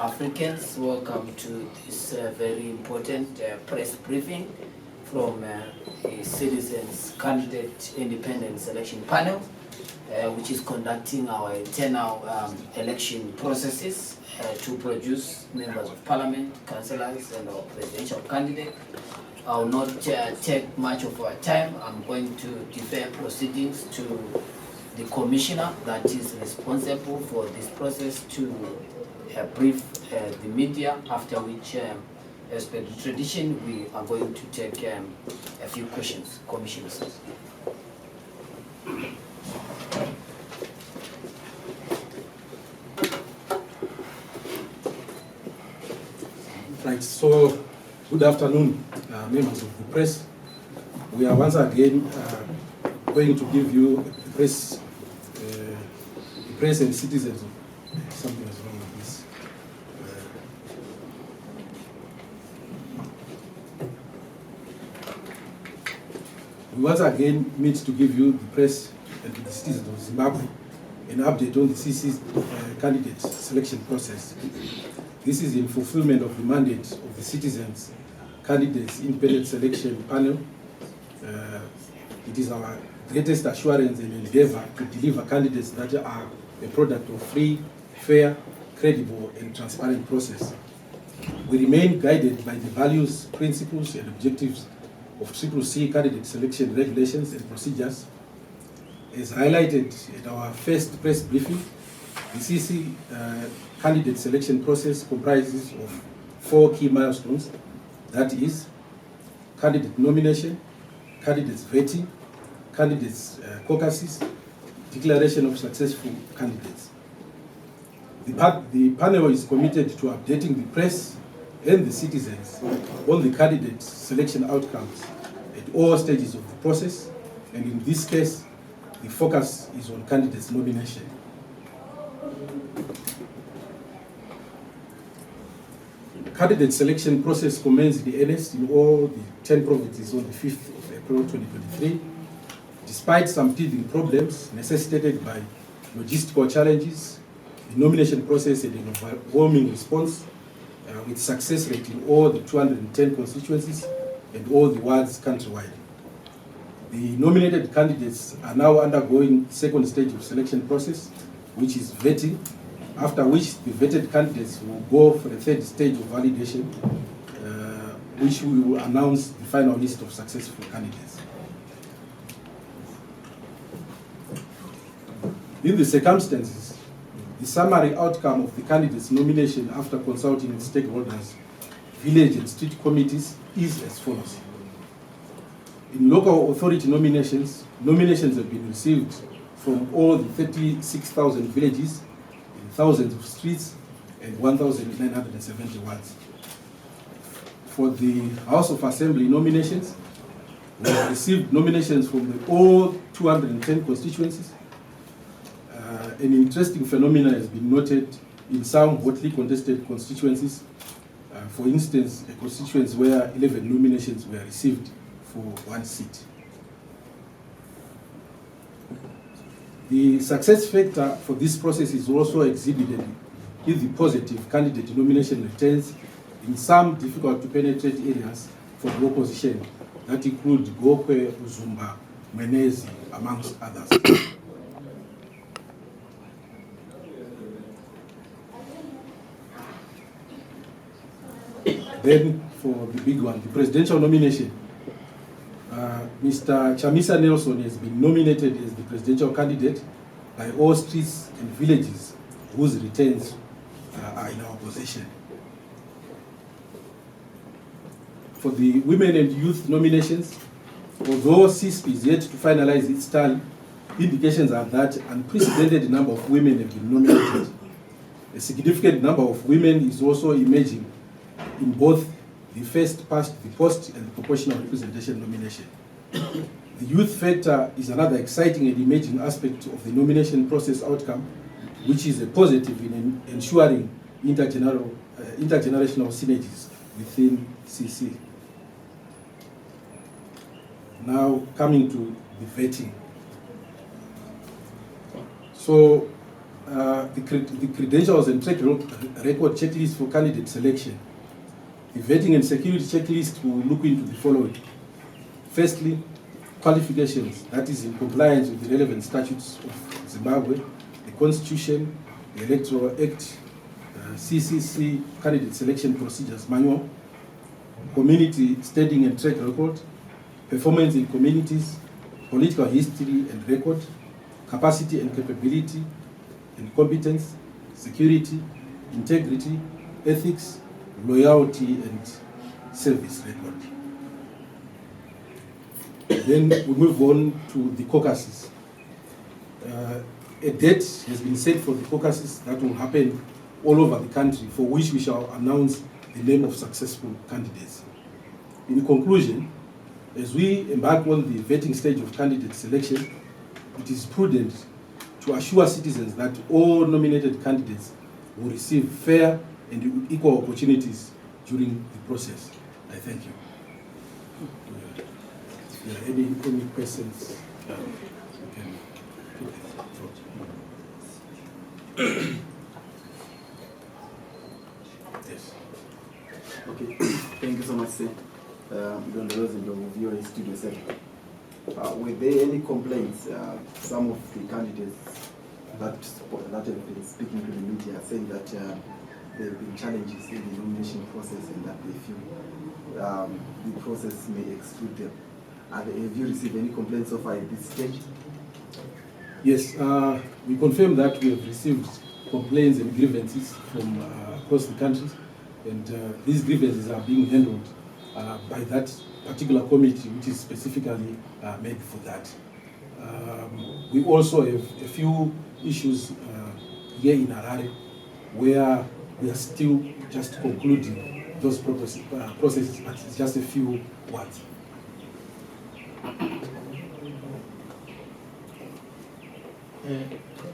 Africans. Welcome to this very important press briefing from the Citizens Candidate Independent Selection Panel, which is conducting our internal election processes to produce members of parliament, councillors, and our presidential candidate. I will not take much of our time. I'm going to defer proceedings to the commissioner that is responsible for this process to brief the media, after which, as per the tradition, we are going to take a few questions. Commissioners. Right, so good afternoon, members of the press. We are once again going to give you the press and citizens. Something is wrong with this. We once again meet to give you, the press and the citizens of Zimbabwe, an update on the CCC candidate selection process. This is in fulfillment of the mandate of the Citizens Candidates Independent Selection Panel. It is our greatest assurance and endeavor to deliver candidates that are a product of free, fair, credible, and transparent process. We remain guided by the values, principles, and objectives of CCC candidate selection regulations and procedures. As highlighted at our first press briefing, the CCC candidate selection process comprises of 4 key milestones, that is, candidate nomination, candidates vetting, candidates caucuses, declaration of successful candidates. The panel is committed to updating the press and the citizens on the candidate selection outcomes at all stages of the process, and in this case, the focus is on candidates nomination. Candidate selection process commenced in earnest in all the 10 provinces on the 5th of April 2023. Despite some teething problems necessitated by logistical challenges, the nomination process had an overwhelming response with success rate in all the 210 constituencies and all the wards countrywide. The nominated candidates are now undergoing the second stage of selection process, which is vetting, after which the vetted candidates will go for the third stage of validation, which we will announce the final list of successful candidates. In the circumstances, the summary outcome of the candidates' nomination after consulting with stakeholders, village and street committees is as follows. In local authority nominations, nominations have been received from all the 36,000 villages, thousands of streets, and 1,970 wards. For the House of Assembly nominations, we have received nominations from all 210 constituencies. An interesting phenomenon has been noted in some hotly contested constituencies. For instance, a constituency where 11 nominations were received for 1 seat. The success factor for this process is also exhibited in the positive candidate nomination returns in some difficult to penetrate areas for the opposition that include Gokwe, Uzumba, Menezi, amongst others. Then for the big one, the presidential nomination. Mr. Chamisa Nelson has been nominated as the presidential candidate by all streets and villages whose returns are in our possession. For the women and youth nominations, although CISP is yet to finalize its tally, indications are that an unprecedented number of women have been nominated. A significant number of women is also emerging in both the first past the post and the proportional representation nomination. The youth factor is another exciting and emerging aspect of the nomination process outcome, which is a positive in ensuring intergenerational synergies within CC. Now coming to the vetting. So the credentials and track record checklist for candidate selection. The vetting and security checklist will look into the following. Firstly, qualifications, that is in compliance with the relevant statutes of Zimbabwe, the Constitution, the Electoral Act, CCC Candidate Selection Procedures Manual, community standing and track record, performance in communities, political history and record, capacity and capability and competence, security, integrity, ethics, loyalty and service record. Then we move on to the caucuses. A date has been set for the caucuses that will happen all over the country, for which we shall announce the name of successful candidates. In conclusion, as we embark on the vetting stage of candidate selection, it is prudent to assure citizens that all nominated candidates will receive fair and equal opportunities during the process. I thank you. If there are any questions, you can put the vote. Yes. Okay, thank you so much, sir. Don Rose and VOA Studio 7. Were there any complaints? Some of the candidates that have been speaking to the media saying that there have been challenges in the nomination process and that they feel the process may exclude them. Have you received any complaints so far at this stage? Yes, we confirm that we have received complaints and grievances from across the country, and these grievances are being handled by that particular committee, which is specifically made for that. We also have a few issues here in Harare where we are still just concluding those processes, but it's just a few words.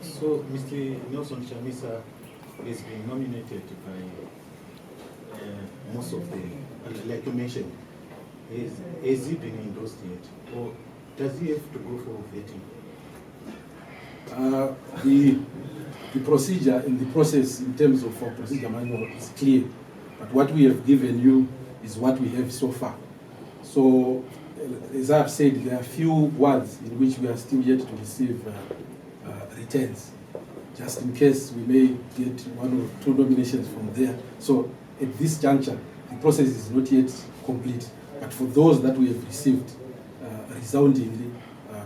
So, Mr. Nelson Chamisa has been nominated by most of the, like you mentioned, has he been endorsed yet? Or does he have to go for vetting? The procedure and the process in terms of our procedure manual is clear, but what we have given you is what we have so far. So, as I've said, there are few words in which we are still yet to receive returns, just in case we may get one or two nominations from there. So at this juncture, the process is not yet complete. But for those that we have received resoundingly,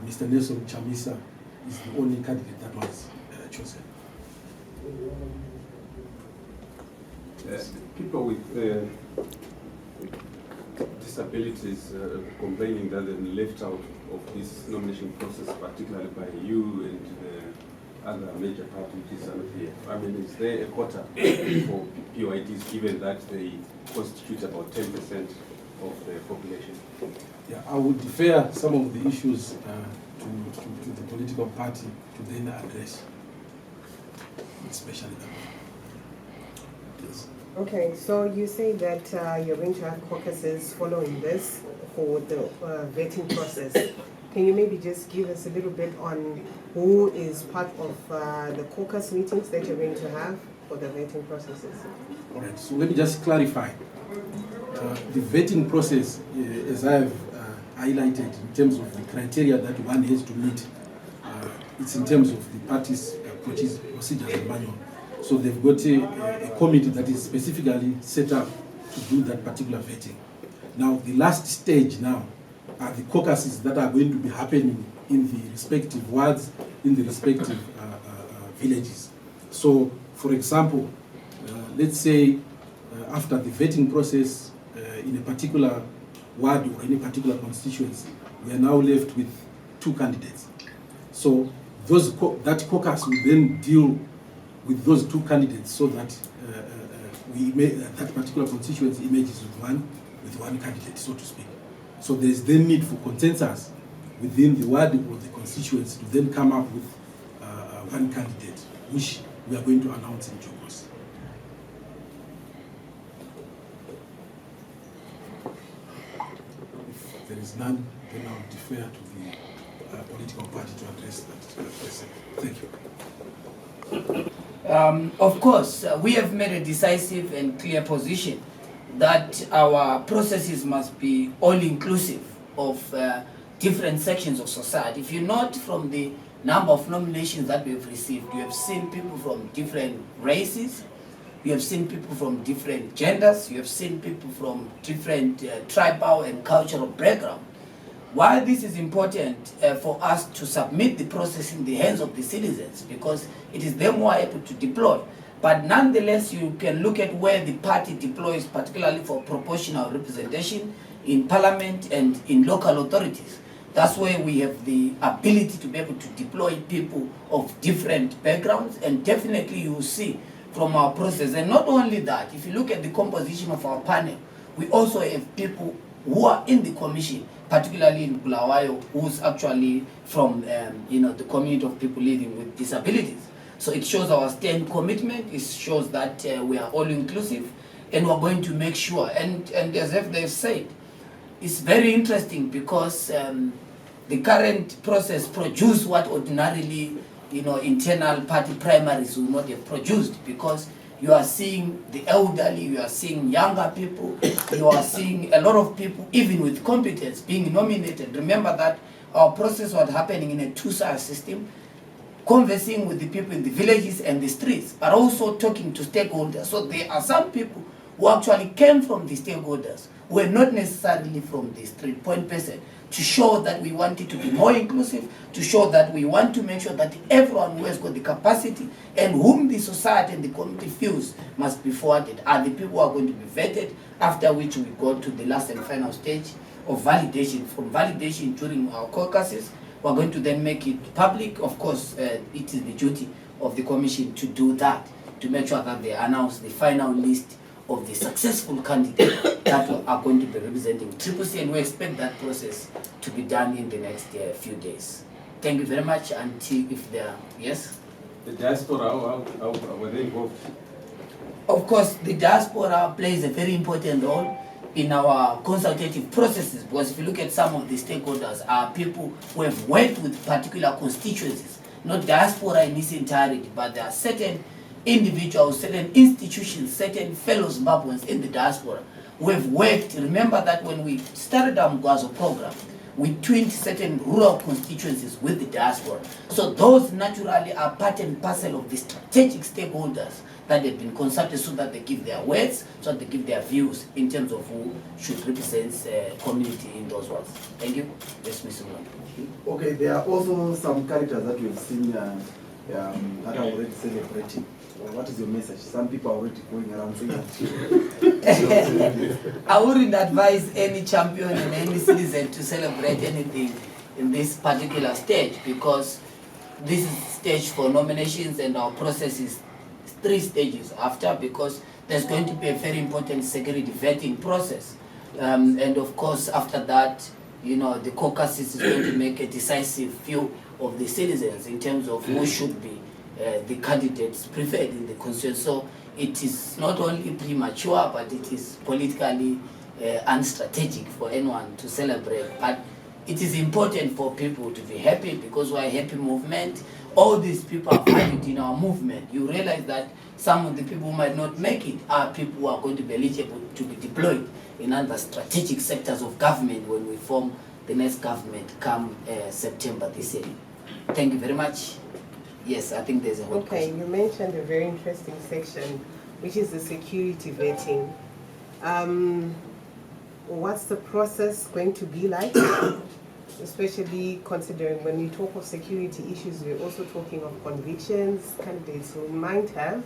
Mr. Nelson Chamisa is the only candidate that was chosen. People with disabilities complaining that they've been left out of this nomination process, particularly by you and the other major party which is here. I mean, is there a quota for PYDs given that they constitute about 10% of the population? Yeah, I would defer some of the issues to the political party to then address, especially that one. Yes. Okay, so you say that you're going to have caucuses following this for the vetting process. Can you maybe just give us a little bit on who is part of the caucus meetings that you're going to have for the vetting processes? All right, so let me just clarify. The vetting process, as I have highlighted in terms of the criteria that one has to meet, it's in terms of the party's procedures and manual. So they've got a committee that is specifically set up to do that particular vetting. Now, the last stage now are the caucuses that are going to be happening in the respective wards, in the respective villages. So, for example, let's say after the vetting process in a particular ward or in a particular constituency, we are now left with 2 candidates. So that caucus will then deal with those 2 candidates so that that particular constituency emerges with one candidate, so to speak. So there is then need for consensus within the ward or the constituency to then come up with one candidate, which we are going to announce in due course. If there is none, then I will defer to the political party to address that question. Thank you. Of course, we have made a decisive and clear position that our processes must be all-inclusive of different sections of society. If you note from the number of nominations that we have received, you have seen people from different races, you have seen people from different genders, you have seen people from different tribal and cultural background. Why this is important for us to submit the process in the hands of the citizens, because it is them who are able to deploy. But nonetheless, you can look at where the party deploys, particularly for proportional representation in parliament and in local authorities. That's where we have the ability to be able to deploy people of different backgrounds, and definitely you will see from our process. And not only that, if you look at the composition of our panel, we also have people who are in the commission, particularly in Bulawayo, who's actually from the community of people living with disabilities. So it shows our stern commitment, it shows that we are all inclusive, and we're going to make sure, and as if they've said, it's very interesting because the current process produced what ordinarily internal party primaries would not have produced, because you are seeing the elderly, you are seeing younger people, you are seeing a lot of people, even with competence, being nominated. Remember that our process was happening in a two-side system, conversing with the people in the villages and the streets, but also talking to stakeholders. So there are some people who actually came from the stakeholders, who were not necessarily from the street point person, to show that we want it to be more inclusive, to show that we want to make sure that everyone who has got the capacity and whom the society and the community feels must be forwarded are the people who are going to be vetted, after which we go to the last and final stage of validation. From validation during our caucuses, we're going to then make it public. Of course, it is the duty of the commission to do that, to make sure that they announce the final list of the successful candidates that are going to be representing CCC, and we expect that process to be done in the next few days. Thank you very much. Until if there are, yes? The diaspora, how were they involved? Of course, the diaspora plays a very important role in our consultative processes, because if you look at some of the stakeholders are people who have worked with particular constituencies, not diaspora in its entirety, but there are certain individuals, certain institutions, certain fellow Zimbabweans in the diaspora who have worked. Remember that when we started our Mgwazo program, we twinned certain rural constituencies with the diaspora. So those naturally are part and parcel of the strategic stakeholders that have been consulted, so that they give their words, so that they give their views in terms of who should represent community in those words. Thank you. Yes, Mr. Mulano. Okay, there are also some characters that we've seen that are already celebrating. Well, what is your message? Some people are already going around saying that. I wouldn't advise any champion and any citizen to celebrate anything in this particular stage, because this is stage for nominations and our process is 3 stages after, because there's going to be a very important security vetting process. And of course, after that, the caucus is going to make a decisive view of the citizens in terms of who should be the candidates preferred in the constituency. So it is not only premature, but it is politically unstrategic for anyone to celebrate. But it is important for people to be happy, because we're a happy movement. All these people are valued in our movement. You realize that some of the people who might not make it are people who are going to be eligible to be deployed in other strategic sectors of government when we form the next government come September this year. Thank you very much. Yes, I think there's a whole question. You mentioned a very interesting section, which is the security vetting. What's the process going to be like? Especially considering when we talk of security issues, we're also talking of convictions, candidates who might have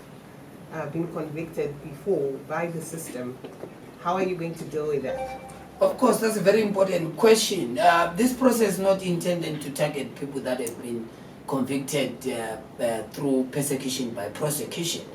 been convicted before by the system. How are you going to deal with that? Of course, that's a very important question. This process is not intended to target people that have been convicted through persecution by prosecution.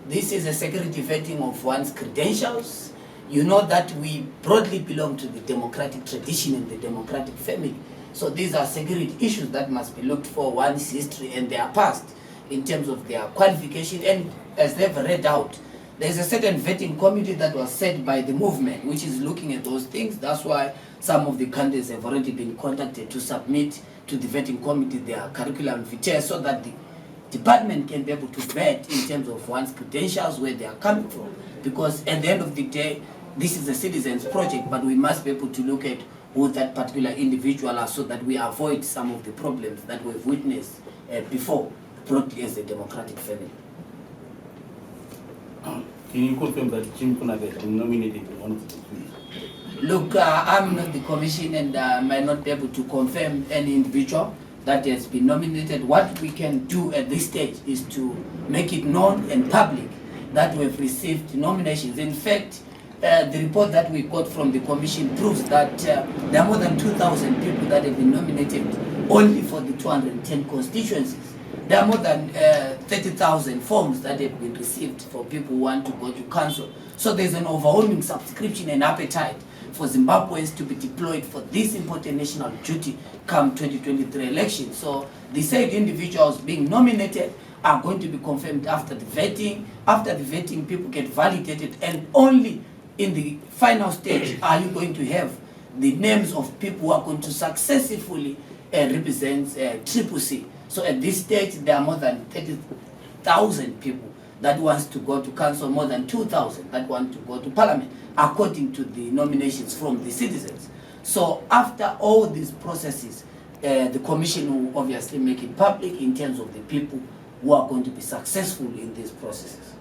This is a security vetting of one's credentials. You know that we broadly belong to the democratic tradition and the democratic family. So these are security issues that must be looked for, one's history and their past in terms of their qualification. And as they've read out, there's a certain vetting committee that was set by the movement, which is looking at those things. That's why some of the candidates have already been contacted to submit to the vetting committee their curriculum vitae, so that department can be able to vet in terms of one's credentials, where they are coming from. Because at the end of the day, this is a citizens project, but we must be able to look at who that particular individual are, so that we avoid some of the problems that we've witnessed before, broadly as a democratic family. Can you confirm that Jim Kunabe has been nominated in one of the three? Look, I'm not the commission and might not be able to confirm any individual that has been nominated. What we can do at this stage is to make it known and public that we've received nominations. In fact, the report that we got from the commission proves that there are more than 2,000 people that have been nominated only for the 210 constituencies. There are more than 30,000 forms that have been received for people who want to go to council. So there's an overwhelming subscription and appetite for Zimbabweans to be deployed for this important national duty come 2023 election. So the said individuals being nominated are going to be confirmed after the vetting. After the vetting, people get validated, and only in the final stage are you going to have the names of people who are going to successfully represent CCC. So at this stage, there are more than 30,000 people that wants to go to council, more than 2,000 that want to go to parliament, according to the nominations from the citizens. So after all these processes, the commission will obviously make it public in terms of the people who are going to be successful in these processes.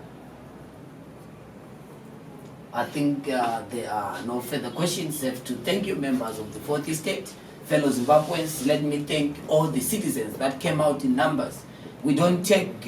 I think there are no further questions. I have to thank you, members of the Fourth Estate, fellow Zimbabweans. Let me thank all the citizens that came out in numbers. We don't take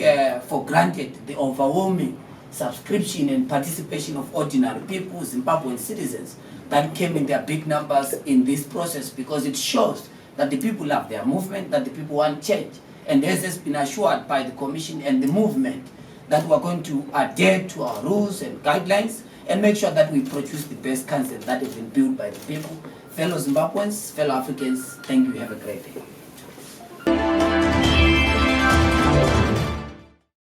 for granted the overwhelming subscription and participation of ordinary people, Zimbabwean citizens, that came in their big numbers in this process, because it shows that the people love their movement, that the people want change. And as has been assured by the commission and the movement, that we're going to adhere to our rules and guidelines and make sure that we produce the best council that has been built by the people. Fellow Zimbabweans, fellow Africans, thank you. Have a great day.